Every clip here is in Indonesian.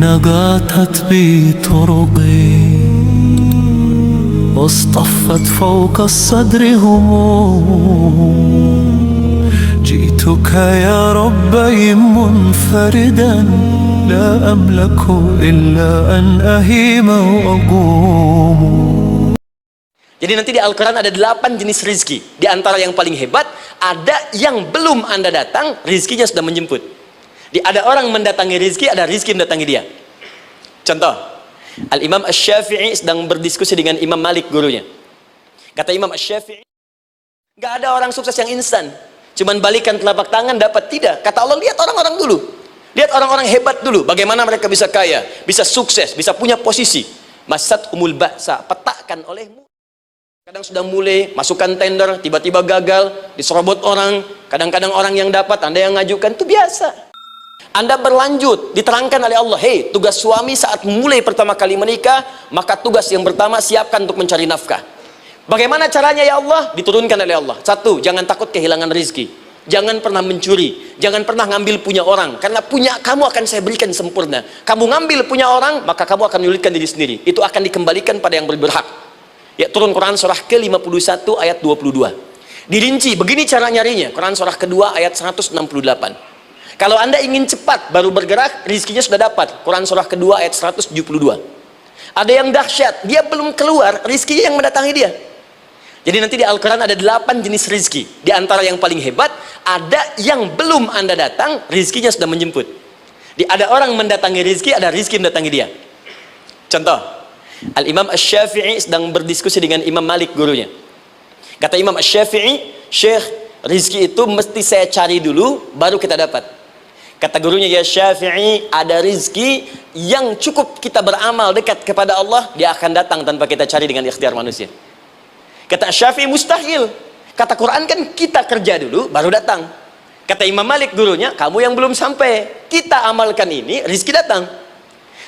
نغتت بي طرقي واصطفت فوق الصدر هموم. جئتك يا ربي منفردا لا أملك إلا أن أهيم وأقوم. Jadi nanti di Al-Quran ada 8 jenis rizki. Di antara yang paling hebat, ada yang belum Anda datang, rizkinya sudah menjemput. Ada orang mendatangi rizki, ada rizki mendatangi dia. Contoh, Al-Imam Asy-Syafi'i sedang berdiskusi dengan Imam Malik, gurunya. Kata Imam Asy-Syafi'i, gak ada orang sukses yang instan. Cuman balikan telapak tangan dapat, tidak. Kata Allah, lihat orang-orang dulu. Lihat orang-orang hebat dulu. Bagaimana mereka bisa kaya, bisa sukses, bisa punya posisi. Masat umul ba'sa, petakan olehmu. Kadang sudah mulai, masukkan tender, tiba-tiba gagal, diserobot orang, kadang-kadang orang yang dapat, Anda yang ngajukan, itu biasa. Anda berlanjut, diterangkan oleh Allah, hei, tugas suami saat mulai pertama kali menikah, maka tugas yang pertama, siapkan untuk mencari nafkah. Bagaimana caranya ya Allah? Diturunkan oleh Allah. Satu, jangan takut kehilangan rizki. Jangan pernah mencuri, jangan pernah ngambil punya orang, karena punya kamu akan saya berikan sempurna. Kamu ngambil punya orang, maka kamu akan menyulitkan diri sendiri. Itu akan dikembalikan pada yang berhak. Ya, turun Quran surah ke-51 ayat 22. Dirinci, begini cara nyarinya. Quran surah kedua ayat 168. Kalau Anda ingin cepat baru bergerak, rizkinya sudah dapat. Quran surah kedua ayat 172. Ada yang dahsyat, dia belum keluar, rizkinya yang mendatangi dia. Jadi nanti di Al-Quran ada 8 jenis rizki. Di antara yang paling hebat, ada yang belum Anda datang, rizkinya sudah menjemput. Ada orang mendatangi rizki, ada rizki mendatangi dia. Contoh, Al-Imam Asy-Syafi'i sedang berdiskusi dengan Imam Malik, gurunya. Kata Imam Asy-Syafi'i, Syekh, rizki itu mesti saya cari dulu, baru kita dapat. Kata gurunya, ya Syafi'i, ada rizki yang cukup kita beramal dekat kepada Allah, dia akan datang tanpa kita cari dengan ikhtiar manusia. Kata Syafi'i, mustahil. Kata Quran kan kita kerja dulu, baru datang. Kata Imam Malik, gurunya, kamu yang belum sampai, kita amalkan ini, rizki datang.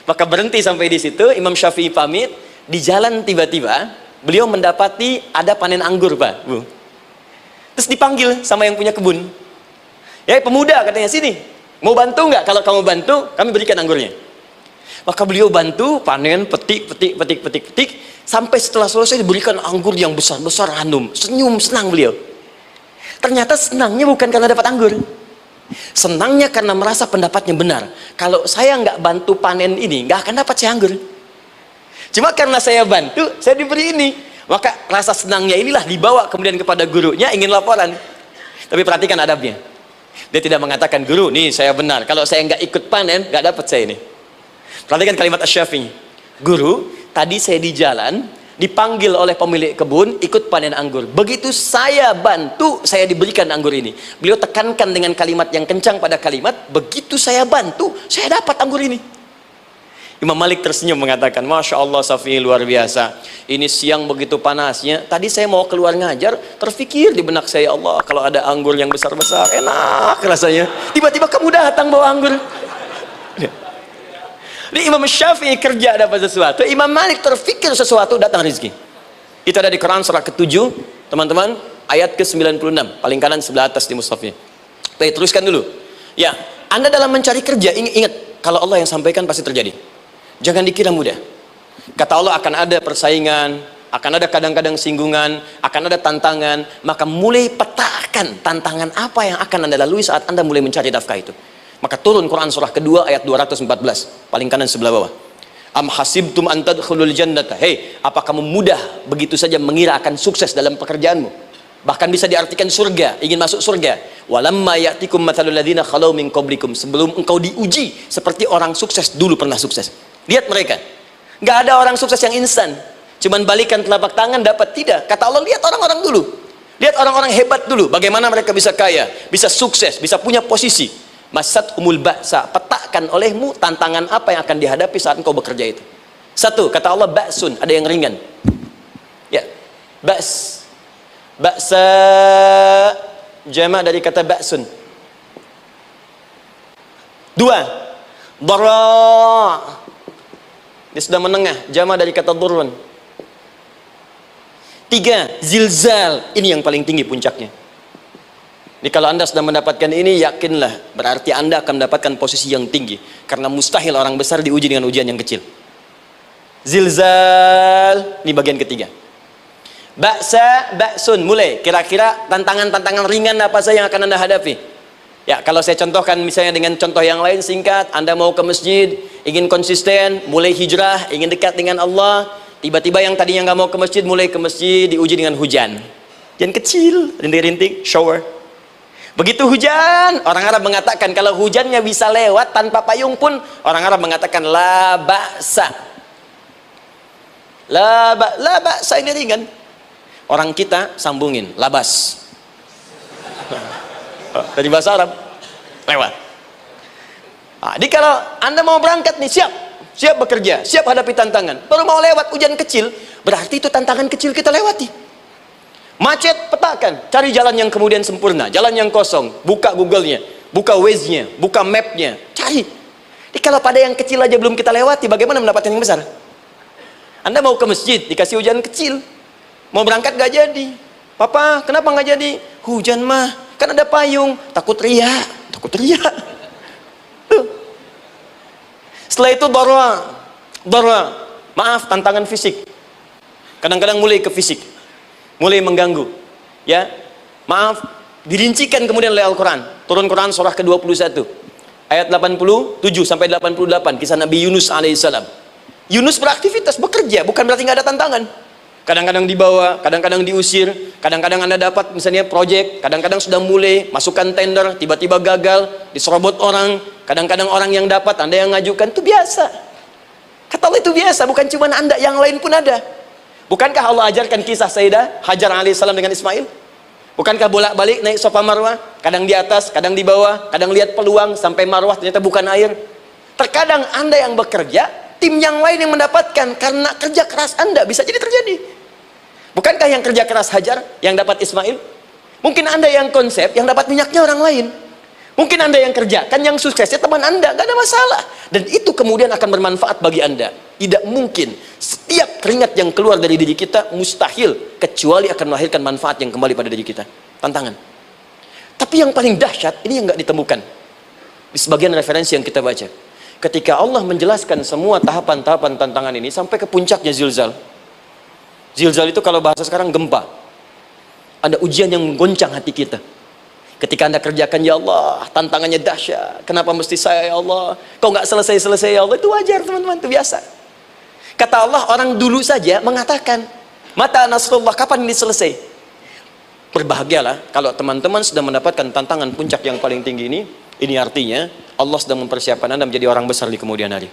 Maka berhenti sampai di situ. Imam Syafi'i pamit. Di jalan tiba-tiba beliau mendapati ada panen anggur, Pak, Bu. Terus dipanggil sama yang punya kebun. Ya, pemuda, katanya, sini, mau bantu nggak? Kalau kamu bantu, kami berikan anggurnya. Maka beliau bantu panen, petik, sampai setelah selesai diberikan anggur yang besar-besar, hanum. Senyum, senang beliau. Ternyata senangnya bukan karena dapat anggur. Senangnya karena merasa pendapatnya benar. Kalau saya nggak bantu panen ini, nggak akan dapat saya anggur. Cuma karena saya bantu, saya diberi ini. Maka rasa senangnya inilah dibawa kemudian kepada gurunya, ingin laporan. Tapi perhatikan adabnya. Dia tidak mengatakan, guru, nih saya benar. Kalau saya nggak ikut panen, nggak dapat saya ini. Perhatikan kalimat Asy-Syafi'i. Guru, tadi saya di jalan, dipanggil oleh pemilik kebun ikut panen anggur. Begitu saya bantu, saya diberikan anggur ini. Beliau tekankan dengan kalimat yang kencang pada kalimat, begitu saya bantu, saya dapat anggur ini. Imam Malik tersenyum mengatakan, Masya Allah Syafi'i, luar biasa. Ini siang begitu panasnya, tadi saya mau keluar ngajar, terfikir di benak saya, Allah, kalau ada anggur yang besar-besar, enak rasanya. Tiba-tiba kamu datang bawa anggur. Di Imam Syafi'i kerja dapat sesuatu, Imam Malik terfikir sesuatu, datang rizki. Itu ada di Quran surah ke-7, teman-teman, ayat ke-96, paling kanan sebelah atas di mushafnya. Baik, teruskan dulu. Ya, Anda dalam mencari kerja, ingat, kalau Allah yang sampaikan pasti terjadi. Jangan dikira mudah. Kata Allah akan ada persaingan, akan ada kadang-kadang singgungan, akan ada tantangan, maka mulai petakan tantangan apa yang akan Anda lalui saat Anda mulai mencari nafkah itu. Maka turun Quran surah kedua ayat 214, paling kanan sebelah bawah. Am hasibtum an tadkhulul jannata. Hei, apa kamu mudah begitu saja mengira akan sukses dalam pekerjaanmu? Bahkan bisa diartikan surga, ingin masuk surga. Walamma ya'tikum mathalul ladzina khalau min qablikum. Sebelum engkau diuji seperti orang sukses dulu pernah sukses. Lihat mereka. Enggak ada orang sukses yang instan. Cuman balikan telapak tangan dapat, tidak. Kata Allah, lihat orang-orang dulu. Lihat orang-orang hebat dulu, bagaimana mereka bisa kaya, bisa sukses, bisa punya posisi. Masat umul ba'sa, petakan olehmu tantangan apa yang akan dihadapi saat engkau bekerja itu. Satu, kata Allah, ba'sun, ada yang ringan. Ya, ba's. Ba'sa, jama' dari kata ba'sun. Dua, dara. Dia sudah menengah, jama' dari kata durun. Tiga, zilzal, ini yang paling tinggi puncaknya. Jadi kalau Anda sudah mendapatkan ini, yakinlah, berarti Anda akan mendapatkan posisi yang tinggi. Karena mustahil orang besar diuji dengan ujian yang kecil. Zilzal, ini bagian ketiga. Ba'sun, mulai. Kira-kira tantangan-tantangan ringan apa saja yang akan Anda hadapi? Ya, kalau saya contohkan misalnya dengan contoh yang lain singkat, Anda mau ke masjid, ingin konsisten, mulai hijrah, ingin dekat dengan Allah, tiba-tiba yang tadinya nggak mau ke masjid, mulai ke masjid, diuji dengan hujan. Hujan kecil, rintik-rintik, shower. Begitu hujan, orang Arab mengatakan kalau hujannya bisa lewat tanpa payung pun, orang Arab mengatakan la ba'sa. La ba'sa ini ringan. Orang kita sambungin labas. Dari bahasa Arab lewat. Jadi kalau Anda mau berangkat nih, siap bekerja, siap hadapi tantangan, baru mau lewat hujan kecil, berarti itu tantangan kecil kita lewati. Macet, petakan, cari jalan yang kemudian sempurna, jalan yang kosong, buka Google-nya, buka Waze-nya, buka map-nya, cari. Jadi kalau pada yang kecil aja belum kita lewati, bagaimana mendapatkan yang besar? Anda mau ke masjid, dikasih hujan kecil, mau berangkat gak jadi. Papa, kenapa gak jadi? Hujan mah, kan ada payung, takut riak. Setelah itu darwa, maaf, tantangan fisik. Kadang-kadang mulai ke fisik, mulai mengganggu, ya. Maaf, dirincikan kemudian oleh Al-Quran. Turun Quran surah ke-21 ayat 87 sampai 88, kisah Nabi Yunus alaihissalam. Yunus beraktivitas, bekerja, bukan berarti nggak ada tantangan. Kadang-kadang dibawa, kadang-kadang diusir, kadang-kadang Anda dapat misalnya proyek, kadang-kadang sudah mulai masukkan tender, tiba-tiba gagal, diserobot orang, kadang-kadang orang yang dapat, Anda yang ngajukan, itu biasa. Kata Allah itu biasa, bukan cuma Anda, yang lain pun ada. Bukankah Allah ajarkan kisah Sayyidah Hajar alaihissalam dengan Ismail? Bukankah bolak-balik naik Safa Marwah, kadang di atas, kadang di bawah, kadang lihat peluang sampai Marwah ternyata bukan air. Terkadang Anda yang bekerja, tim yang lain yang mendapatkan karena kerja keras Anda, bisa jadi terjadi. Bukankah yang kerja keras Hajar yang dapat Ismail? Mungkin Anda yang konsep, yang dapat minyaknya orang lain. Mungkin Anda yang kerja, kan yang suksesnya teman Anda, gak ada masalah. Dan itu kemudian akan bermanfaat bagi Anda. Tidak mungkin setiap keringat yang keluar dari diri kita mustahil, kecuali akan melahirkan manfaat yang kembali pada diri kita. Tantangan. Tapi yang paling dahsyat, ini yang gak ditemukan di sebagian referensi yang kita baca. Ketika Allah menjelaskan semua tahapan-tahapan tantangan ini sampai ke puncaknya zilzal. Zilzal itu kalau bahasa sekarang gempa. Ada ujian yang menggoncang hati kita. Ketika Anda kerjakan, ya Allah, tantangannya dahsyat. Kenapa mesti saya, ya Allah? Kok nggak selesai-selesai, ya Allah? Itu wajar, teman-teman, itu biasa. Kata Allah, orang dulu saja mengatakan, mata nasrullah, kapan ini selesai? Berbahagialah kalau teman-teman sudah mendapatkan tantangan puncak yang paling tinggi ini. Ini artinya Allah sedang mempersiapkan Anda menjadi orang besar di kemudian hari.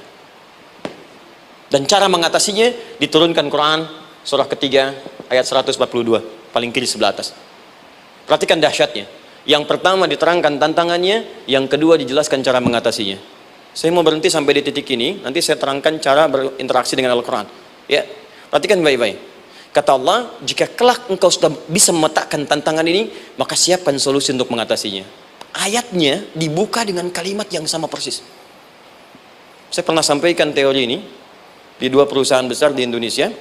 Dan cara mengatasinya diturunkan Quran surah ketiga ayat 142, paling kiri sebelah atas. Perhatikan dahsyatnya. Yang pertama diterangkan tantangannya, yang kedua dijelaskan cara mengatasinya. Saya mau berhenti sampai di titik ini, nanti saya terangkan cara berinteraksi dengan Al-Quran. Ya, perhatikan baik-baik. Kata Allah, jika kelak engkau sudah bisa memetakan tantangan ini, maka siapkan solusi untuk mengatasinya. Ayatnya dibuka dengan kalimat yang sama persis. Saya pernah sampaikan teori ini di dua perusahaan besar di Indonesia.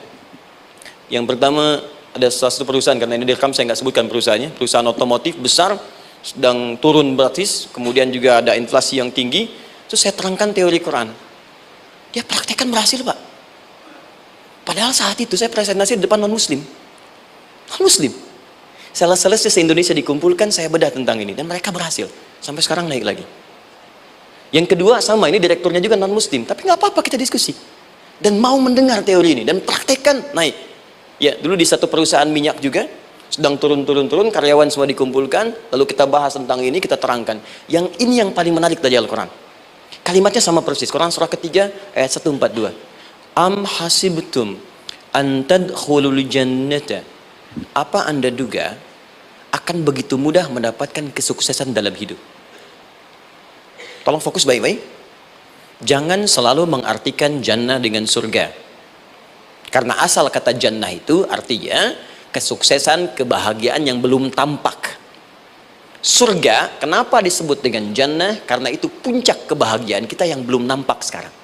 Yang pertama, ada salah satu perusahaan, karena ini direkam saya nggak sebutkan perusahaannya, perusahaan otomotif besar, sedang turun gratis, kemudian juga ada inflasi yang tinggi. Terus saya terangkan teori Quran. Dia praktekkan berhasil, Pak. Padahal saat itu saya presentasi di depan non-muslim. Non-muslim. Sales-sales se-Indonesia dikumpulkan, saya bedah tentang ini. Dan mereka berhasil. Sampai sekarang naik lagi. Yang kedua, sama, ini direkturnya juga non-muslim. Tapi nggak apa-apa, kita diskusi. Dan mau mendengar teori ini. Dan praktekkan, naik. Ya, dulu di satu perusahaan minyak juga, sedang turun, karyawan semua dikumpulkan, lalu kita bahas tentang ini, kita terangkan. Yang ini yang paling menarik dari Al-Quran. Kalimatnya sama persis, Quran surah ketiga, ayat 142. Am hasibtum an tadkhulul jannata. Apa Anda duga akan begitu mudah mendapatkan kesuksesan dalam hidup? Tolong fokus baik-baik. Jangan selalu mengartikan jannah dengan surga. Karena asal kata jannah itu artinya kesuksesan, kebahagiaan yang belum tampak. Surga, kenapa disebut dengan jannah? Karena itu puncak kebahagiaan kita yang belum nampak sekarang.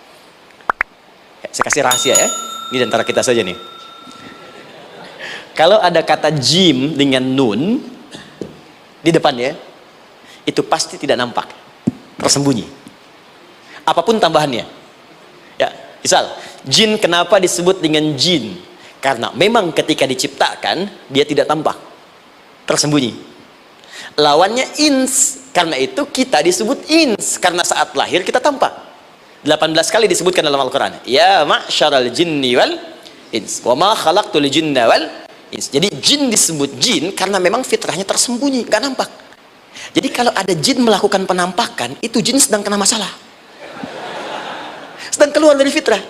Saya kasih rahasia ya, ini antara kita saja nih. Kalau ada kata jim dengan nun di depannya, itu pasti tidak nampak, tersembunyi. Apapun tambahannya. Ya, misal, jin kenapa disebut dengan jin? Karena memang ketika diciptakan dia tidak tampak, tersembunyi. Lawannya ins, karena itu kita disebut ins, karena saat lahir kita tampak. 18 kali disebutkan dalam Al-Quran. Ya ma'syaral jinni wal ins, wa ma khalaqtul jinna wal ins. Jadi jin disebut jin karena memang fitrahnya tersembunyi, nggak nampak. Jadi kalau ada jin melakukan penampakan, itu jin sedang kena masalah, sedang keluar dari fitrah.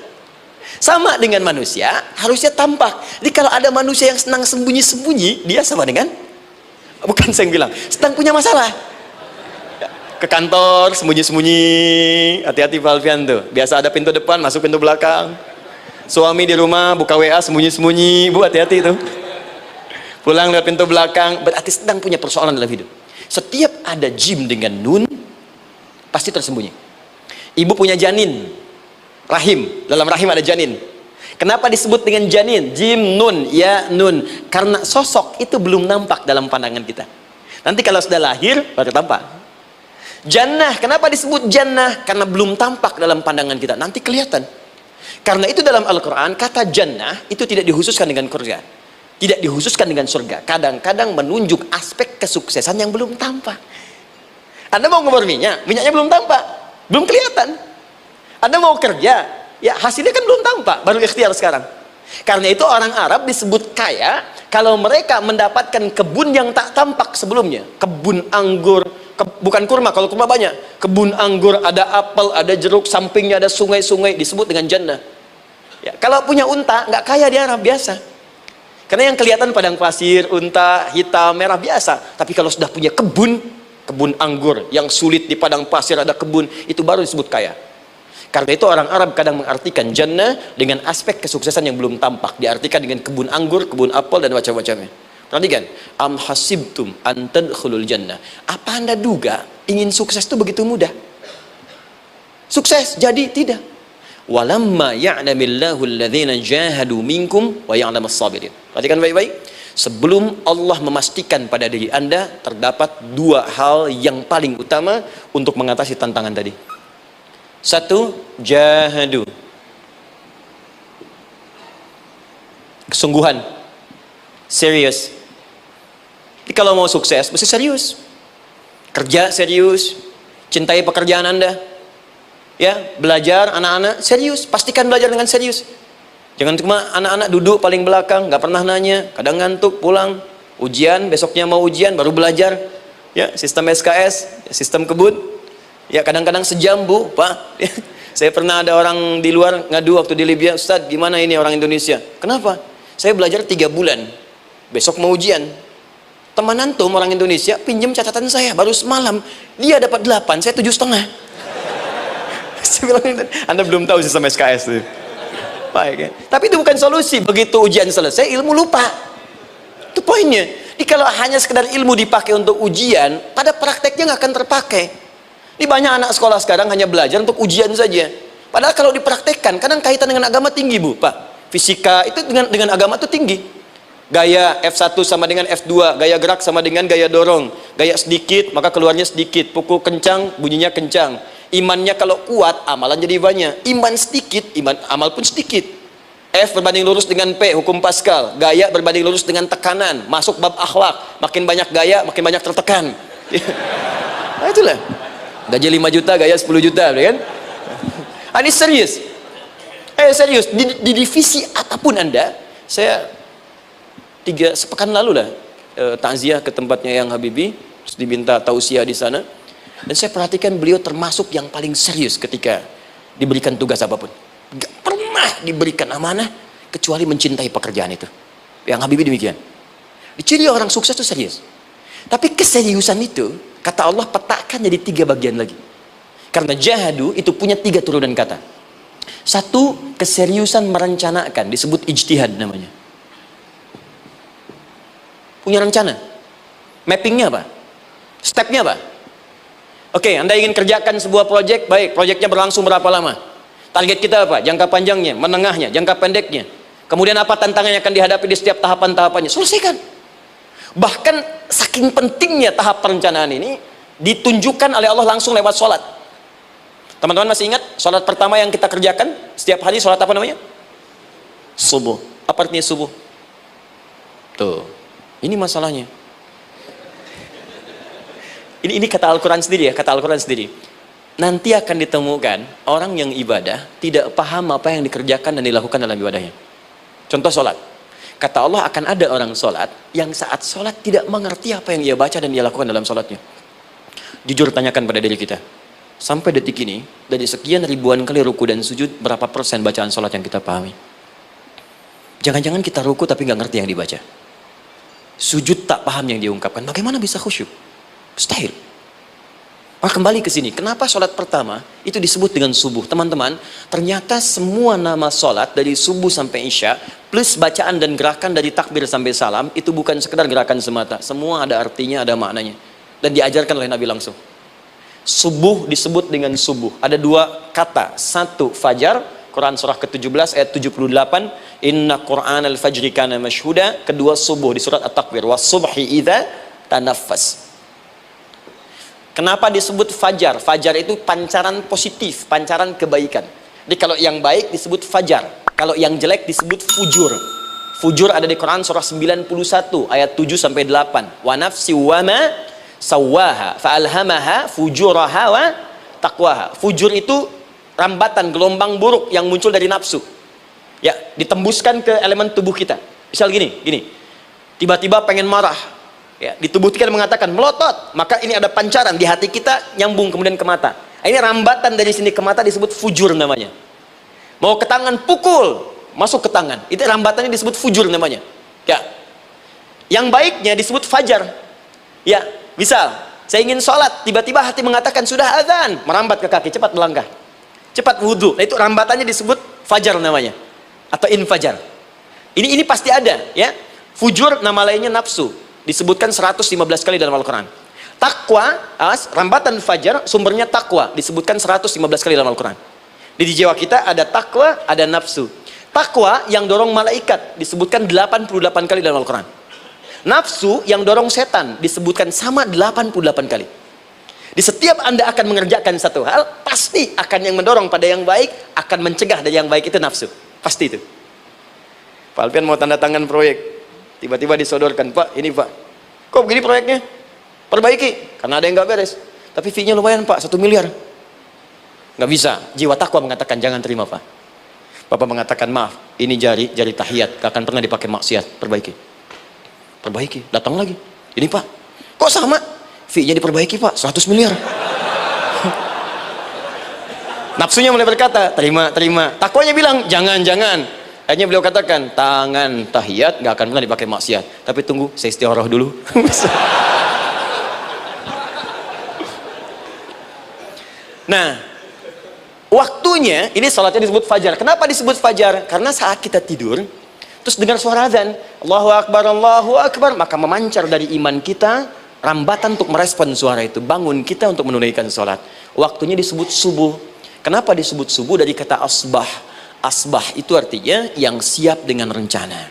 Sama dengan manusia, harusnya tampak. Jadi kalau ada manusia yang senang sembunyi-sembunyi, dia sama dengan, bukan saya yang bilang, sedang punya masalah. Ke kantor sembunyi-sembunyi, hati-hati Pak Alfian tuh. Biasa ada pintu depan, masuk pintu belakang. Suami di rumah buka WA sembunyi-sembunyi, Bu hati-hati itu. Pulang lewat pintu belakang, berarti sedang punya persoalan dalam hidup. Setiap ada jim dengan nun, pasti tersembunyi. Ibu punya janin, rahim, dalam rahim ada janin. Kenapa disebut dengan janin? Jim nun, ya nun. Karena sosok itu belum nampak dalam pandangan kita. Nanti kalau sudah lahir, baru tampak. Jannah, kenapa disebut jannah? Karena belum tampak dalam pandangan kita, nanti kelihatan. Karena itu dalam Al-Quran, kata jannah itu tidak dikhususkan dengan surga, tidak dikhususkan dengan surga. Kadang-kadang menunjuk aspek kesuksesan yang belum tampak. Anda mau ngebor minyak, minyaknya belum tampak, belum kelihatan. Anda mau kerja, ya hasilnya kan belum tampak, baru ikhtiar sekarang. Karena itu orang Arab disebut kaya kalau mereka mendapatkan kebun yang tak tampak sebelumnya. Kebun anggur, bukan kurma, kalau kurma banyak. Kebun anggur, ada apel, ada jeruk, sampingnya ada sungai-sungai, disebut dengan jannah. Ya, kalau punya unta, nggak kaya di Arab, biasa. Karena yang kelihatan padang pasir, unta, hitam, merah, biasa. Tapi kalau sudah punya kebun, kebun anggur yang sulit di padang pasir ada kebun, itu baru disebut kaya. Karena itu orang Arab kadang mengartikan jannah dengan aspek kesuksesan yang belum tampak. Diartikan dengan kebun anggur, kebun apel, dan macam-macamnya. Perhatikan, am hasibtum an tadkhulul jannah. Apa Anda duga ingin sukses itu begitu mudah? Sukses jadi tidak. Walamma ya'lamillahu alladhina jahadu minkum wa ya'lamas sabirin. Perhatikan baik-baik. Sebelum Allah memastikan pada diri Anda terdapat dua hal yang paling utama untuk mengatasi tantangan tadi. Satu, jahadu, kesungguhan, serius. Jadi kalau mau sukses mesti serius, kerja serius, cintai pekerjaan Anda, ya, belajar anak-anak serius, pastikan belajar dengan serius. Jangan cuma anak-anak duduk paling belakang, nggak pernah nanya, kadang ngantuk pulang, ujian, besoknya mau ujian baru belajar, ya, sistem SKS, sistem kebut, ya, kadang-kadang sejam Bu, Pak. Saya pernah ada orang di luar ngadu waktu di Libya, Ustadz gimana ini orang Indonesia? Kenapa? Saya belajar 3 bulan, besok mau ujian. Teman antum orang Indonesia pinjam catatan saya baru semalam, dia dapat 8, saya 7,5. Saya bilang, Anda belum tahu sistem SKS itu. Baik, ya. Tapi itu bukan solusi. Begitu ujian selesai, ilmu lupa. Itu poinnya. Jadi kalau hanya sekedar ilmu dipakai untuk ujian, pada prakteknya nggak akan terpakai. Ini banyak anak sekolah sekarang hanya belajar untuk ujian saja. Padahal kalau dipraktekkan, kadang kaitan dengan agama tinggi Bu, Pak. Fisika itu dengan agama itu tinggi. Gaya F1 sama dengan F2, gaya gerak sama dengan gaya dorong. Gaya sedikit, maka keluarnya sedikit. Pukul kencang, bunyinya kencang. Imannya kalau kuat, amalan jadi banyak. Iman sedikit, amal pun sedikit. F berbanding lurus dengan P, hukum Pascal. Gaya berbanding lurus dengan tekanan. Masuk bab akhlak. Makin banyak gaya, makin banyak tertekan. Nah itulah. Gaji 5 juta, gaya 10 juta, kan? Ini serius. Serius. Di divisi apapun Anda, saya 3 sepekan lalu lah takziah ke tempatnya Yang Habibie, terus diminta tausiah di sana. Dan saya perhatikan beliau termasuk yang paling serius ketika diberikan tugas apapun. Gak pernah diberikan amanah kecuali mencintai pekerjaan itu. Yang Habibie demikian. Ciri orang sukses itu serius. Tapi keseriusan itu, kata Allah petakan jadi 3 bagian lagi. Karena jahadu itu punya 3 turunan kata. Satu, keseriusan merencanakan, disebut ijtihad namanya. Punya rencana. Mappingnya apa? Stepnya apa? Oke, Anda ingin kerjakan sebuah proyek, baik, proyeknya berlangsung berapa lama? Target kita apa? Jangka panjangnya, menengahnya, jangka pendeknya. Kemudian apa tantangan yang akan dihadapi di setiap tahapan-tahapannya? Selesaikan. Bahkan saking pentingnya tahap perencanaan ini, ditunjukkan oleh Allah langsung lewat sholat. Teman-teman masih ingat sholat pertama yang kita kerjakan setiap hari, sholat apa namanya? Subuh. Apa artinya subuh? Tuh, ini masalahnya. Ini kata Al-Quran sendiri ya, kata Al-Quran sendiri. Nanti akan ditemukan orang yang ibadah tidak paham apa yang dikerjakan dan dilakukan dalam ibadahnya. Contoh sholat. Kata Allah akan ada orang sholat yang saat sholat tidak mengerti apa yang ia baca dan ia lakukan dalam sholatnya. Jujur tanyakan pada diri kita. Sampai detik ini, dari sekian ribuan kali ruku dan sujud, berapa persen bacaan sholat yang kita pahami? Jangan-jangan kita ruku tapi nggak ngerti yang dibaca. Sujud tak paham yang diungkapkan. Bagaimana bisa khusyuk? Mustahil. Maka kembali ke sini. Kenapa sholat pertama itu disebut dengan subuh? Teman-teman, ternyata semua nama sholat dari subuh sampai isya, plus bacaan dan gerakan dari takbir sampai salam, itu bukan sekedar gerakan semata. Semua ada artinya, ada maknanya. Dan diajarkan oleh Nabi langsung. Subuh disebut dengan subuh. Ada dua kata. Satu, fajar. Quran surah ke-17 ayat 78. Inna Qur'an al-fajri kana mashhuda. Kedua, subuh di surat At-Takwir. Was subhi idza tanaffas. Kenapa disebut fajar? Fajar itu pancaran positif, pancaran kebaikan. Jadi kalau yang baik disebut fajar, kalau yang jelek disebut fujur. Fujur ada di Quran surah 91 ayat 7 sampai 8. Wa nafsi wa ma sawwaha fa alhamaha fujuraha wa taqwaha. Fujur itu rambatan gelombang buruk yang muncul dari nafsu. Ya, ditembuskan ke elemen tubuh kita. Misal gini. Tiba-tiba pengen marah. Ya, di tubuh kita mengatakan melotot, maka ini ada pancaran di hati kita nyambung kemudian ke mata. Ini rambatan dari sini ke mata disebut fujur namanya. Mau ke tangan pukul, masuk ke tangan. Itu rambatannya disebut fujur namanya. Ya. Yang baiknya disebut fajar. Ya, misal saya ingin sholat, tiba-tiba hati mengatakan sudah azan, merambat ke kaki, cepat melangkah, cepat wudhu. Nah, itu rambatannya disebut fajar namanya, atau infajar. Ini pasti ada, ya. Fujur nama lainnya nafsu. Disebutkan 115 kali dalam Al-Quran. Takwa, rambatan fajar, sumbernya takwa. Disebutkan 115 kali dalam Al-Quran. Di jiwa kita ada takwa, ada nafsu. Takwa yang dorong malaikat, disebutkan 88 kali dalam Al-Quran. Nafsu yang dorong setan, disebutkan sama 88 kali. Di setiap Anda akan mengerjakan satu hal, pasti akan yang mendorong pada yang baik, akan mencegah dari yang baik itu nafsu. Pasti itu. Pak Alpian mau tanda tangan proyek. Tiba-tiba disodorkan, Pak, ini Pak, kok begini proyeknya? Perbaiki, karena ada yang nggak beres. Tapi fee-nya lumayan Pak, 1 miliar. Nggak bisa, jiwa takwa mengatakan jangan terima Pak. Bapak mengatakan maaf, ini jari tahiyat, gak akan pernah dipakai maksiat, perbaiki, datang lagi. Ini Pak, kok sama? Fee-nya diperbaiki Pak, 100 miliar. Nafsunya mulai berkata, terima. Takwanya bilang, jangan. Akhirnya beliau katakan, tangan tahiyat gak akan pernah dipakai maksiat. Tapi tunggu, saya istiqoroh dulu. Nah, waktunya, ini salatnya disebut fajar. Kenapa disebut fajar? Karena saat kita tidur, terus dengar suara azan, Allahu Akbar, maka memancar dari iman kita, rambatan untuk merespon suara itu. Bangun kita untuk menunaikan salat. Waktunya disebut subuh. Kenapa disebut subuh? Dari kata asbah. Asbah itu artinya yang siap dengan rencana.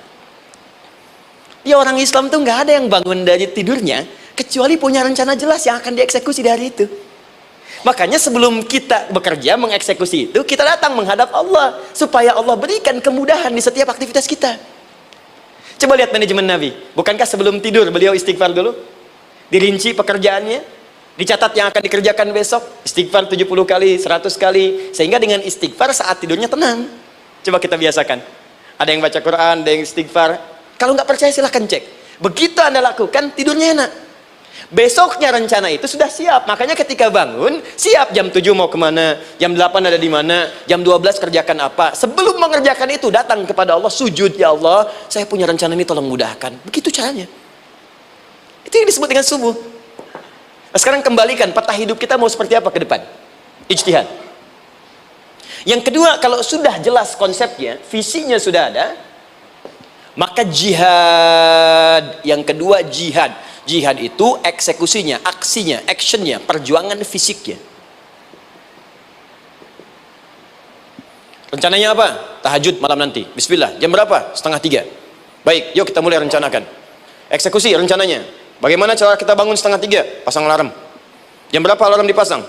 Ya, orang Islam tuh nggak ada yang bangun dari tidurnya kecuali punya rencana jelas yang akan dieksekusi di hari itu. Makanya sebelum kita bekerja mengeksekusi itu, kita datang menghadap Allah supaya Allah berikan kemudahan di setiap aktivitas kita. Coba lihat manajemen Nabi. Bukankah sebelum tidur beliau istighfar dulu? Dirinci pekerjaannya, dicatat yang akan dikerjakan besok, istighfar 70 kali, 100 kali, sehingga dengan istighfar saat tidurnya tenang. Coba kita biasakan. Ada yang baca Quran, ada yang istighfar. Kalau nggak percaya silahkan cek. Begitu Anda lakukan, tidurnya enak. Besoknya rencana itu sudah siap. Makanya ketika bangun, siap jam 7 mau kemana, jam 8 ada di mana, jam 12 kerjakan apa. Sebelum mengerjakan itu, datang kepada Allah, sujud, ya Allah, saya punya rencana ini, tolong mudahkan. Begitu caranya. Itu yang disebut dengan subuh. Nah, sekarang kembalikan peta hidup kita mau seperti apa ke depan. Ijtihad. Yang kedua, kalau sudah jelas konsepnya, visinya sudah ada, maka jihad. Yang kedua, jihad. Jihad itu eksekusinya, aksinya, actionnya, perjuangan fisiknya. Rencananya apa? Tahajud malam nanti. Bismillah. Jam berapa? 2:30. Baik, yuk kita mulai rencanakan. Eksekusi rencananya. Bagaimana cara kita bangun 2:30? Pasang alarm. Jam berapa alarm dipasang?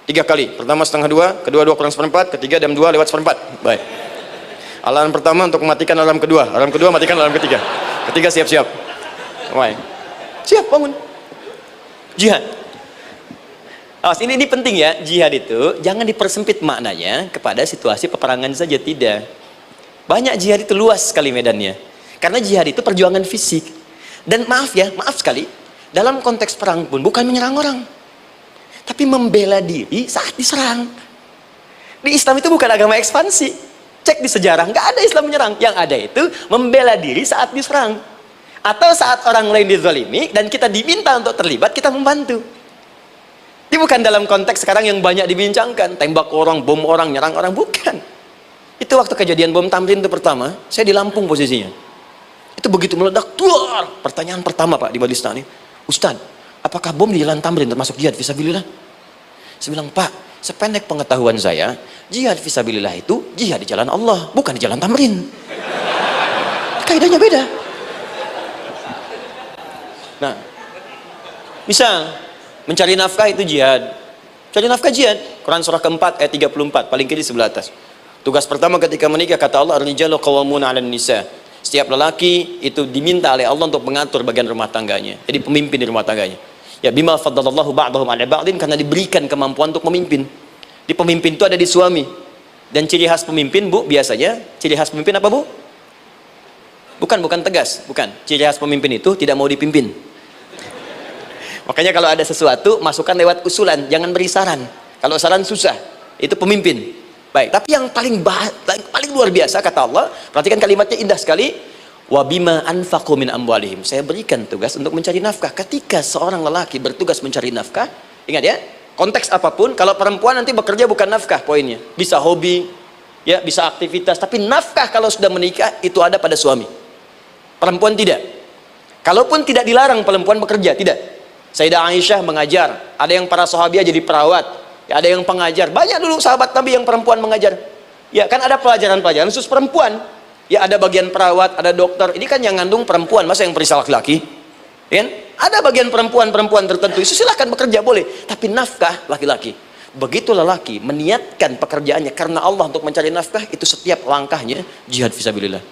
3 kali. Pertama setengah 2, kedua 2 kurang seperempat, ketiga jam 2 lewat seperempat. Baik. Alarm pertama untuk mematikan alarm kedua matikan alarm ketiga. Ketiga siap-siap. Baik. Siap, bangun. Jihad. Awas, ini penting ya. Jihad itu jangan dipersempit maknanya kepada situasi peperangan saja, tidak. Banyak jihad itu luas sekali medannya. Karena jihad itu perjuangan fisik. Dan maaf sekali, dalam konteks perang pun bukan menyerang orang, tapi membela diri saat diserang. Di Islam itu bukan agama ekspansi. Cek di sejarah, nggak ada Islam menyerang. Yang ada itu membela diri saat diserang. Atau saat orang lain dizalimi dan kita diminta untuk terlibat, kita membantu. Ini bukan dalam konteks sekarang yang banyak dibincangkan, tembak orang, bom orang, nyerang orang, bukan. Itu waktu kejadian bom Tamrin itu pertama, saya di Lampung posisinya. Itu begitu meledak, tuar. Pertanyaan pertama Pak di Badistani, Ustaz, apakah bom di Jalan Tamrin termasuk jihad fisabilillah? Saya bilang, Pak, sependek pengetahuan saya, jihad fisabilillah itu jihad di jalan Allah, bukan di Jalan Tamrin. Kaidahnya beda. Nah, misal mencari nafkah itu jihad. Cari nafkah jihad. Quran surah keempat ayat 34, paling kiri sebelah atas. Tugas pertama ketika menikah, kata Allah, ar-rijalu qawwamuna 'alan nisa. Setiap lelaki itu diminta oleh Allah untuk mengatur bagian rumah tangganya. Jadi pemimpin di rumah tangganya. Ya bima faddalallahu ba'dahum 'ala ba'din, karena diberikan kemampuan untuk memimpin. Di pemimpin itu ada di suami. Dan ciri khas pemimpin, Bu, biasanya ciri khas pemimpin apa, Bu? Bukan tegas, bukan. Ciri khas pemimpin itu tidak mau dipimpin. Makanya kalau ada sesuatu, masukkan lewat usulan, jangan beri saran. Kalau saran susah, itu pemimpin. Baik, tapi yang paling luar biasa kata Allah, perhatikan kalimatnya indah sekali. Wa bima anfaqu min amwalihim. Saya berikan tugas untuk mencari nafkah. Ketika seorang lelaki bertugas mencari nafkah, ingat ya, konteks apapun, kalau perempuan nanti bekerja bukan nafkah poinnya. Bisa hobi, ya, bisa aktivitas, tapi nafkah kalau sudah menikah itu ada pada suami. Perempuan tidak. Kalaupun tidak dilarang perempuan bekerja, tidak. Sayyidah Aisyah mengajar, ada yang para sahabiah jadi perawat, ya, ada yang pengajar. Banyak dulu sahabat Nabi yang perempuan mengajar. Ya, kan ada pelajaran-pelajaran khusus perempuan. Ya, ada bagian perawat, ada dokter. Ini kan yang ngandung perempuan, masa yang periksa laki-laki? Ya, ada bagian perempuan tertentu. Itu silahkan bekerja, boleh. Tapi nafkah laki-laki. Begitu lelaki meniatkan pekerjaannya karena Allah untuk mencari nafkah, itu setiap langkahnya jihad fisabilillah.